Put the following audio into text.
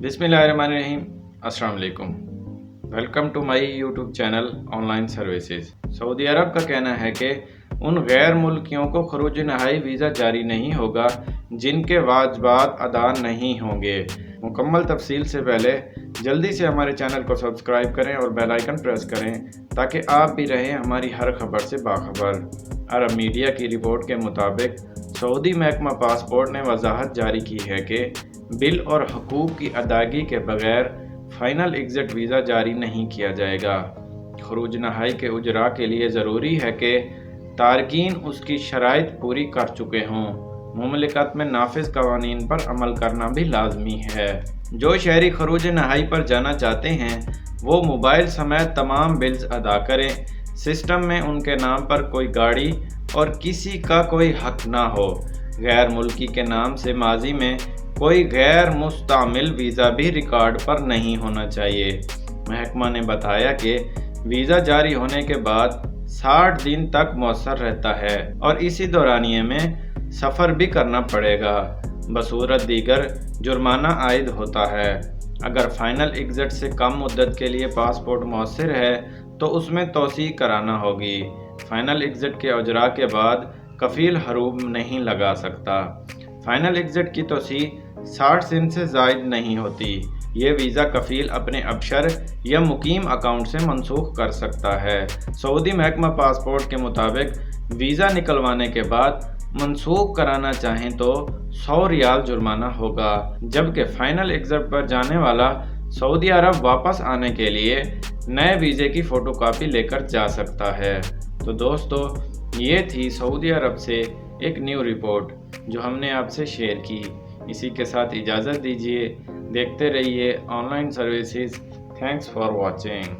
बिस्मिल्लाहिर्रहमानिर्रहीम। अस्सलाम वालेकुम। Welcome to my YouTube channel online services. सऊदी अरब का कहना है कि उन गैर मुल्कियों को खरूज नहाई वीज़ा जारी नहीं होगा जिनके वाजबात अदा नहीं होंगे। मुकम्मल तफसील से पहले जल्दी से हमारे चैनल को सब्सक्राइब करें और बेल आइकन प्रेस करें ताकि आप भी रहें हमारी हर खबर से बाखबर। अरब मीडिया की रिपोर्ट के मुताबिक सऊदी महकमा पासपोर्ट ने वजाहत जारी की है कि बिल और हकूक़ की अदायगी के बगैर फ़ाइनल एग्ज़िट वीज़ा जारी नहीं किया जाएगा। खरूज नहाई के उजरा के लिए ज़रूरी है कि तारकीन उसकी शराइत पूरी कर चुके हों। मुमलिकत में नाफिज कवानीन पर अमल करना भी लाजमी है। जो शहरी खरूज नहाई पर जाना चाहते हैं वो मोबाइल समेत तमाम बिल्स अदा करें। सिस्टम में उनके नाम पर कोई गाड़ी और किसी का कोई हक ना हो। गैर मुल्की के नाम से माजी में कोई गैर मुस्तामिल वीज़ा भी रिकॉर्ड पर नहीं होना चाहिए। महकमा ने बताया कि वीज़ा जारी होने के बाद 60 दिन तक मौसर रहता है और इसी दौरानिए में सफ़र भी करना पड़ेगा। बसूरत दीगर जुर्माना आयद होता है। अगर फ़ाइनल एग्ज़िट से कम मुद्दत के लिए पासपोर्ट मौसर है तो उसमें तोसी कराना होगी। फ़ाइनल एग्ज़िट के उजरा के बाद कफ़ील हरूब नहीं लगा सकता। फ़ाइनल एग्ज़िट की तोसी 60 दिन से ज़ायद नहीं होती। ये वीज़ा कफ़ील अपने अबशर या मुकीम अकाउंट से मनसूख कर सकता है। सऊदी महकमा पासपोर्ट के मुताबिक वीज़ा निकलवाने के बाद मनसूख कराना चाहें तो 100 रियाल जुर्माना होगा, जबकि फ़ाइनल एग्ज़िट पर जाने वाला सऊदी अरब वापस आने के लिए नए वीज़े की फ़ोटोकॉपी लेकर जा सकता है। तो दोस्तों, ये थी सऊदी अरब से एक न्यू रिपोर्ट जो हमने आपसे शेयर की। इसी के साथ इजाज़त दीजिए। देखते रहिए online services. Thanks for watching.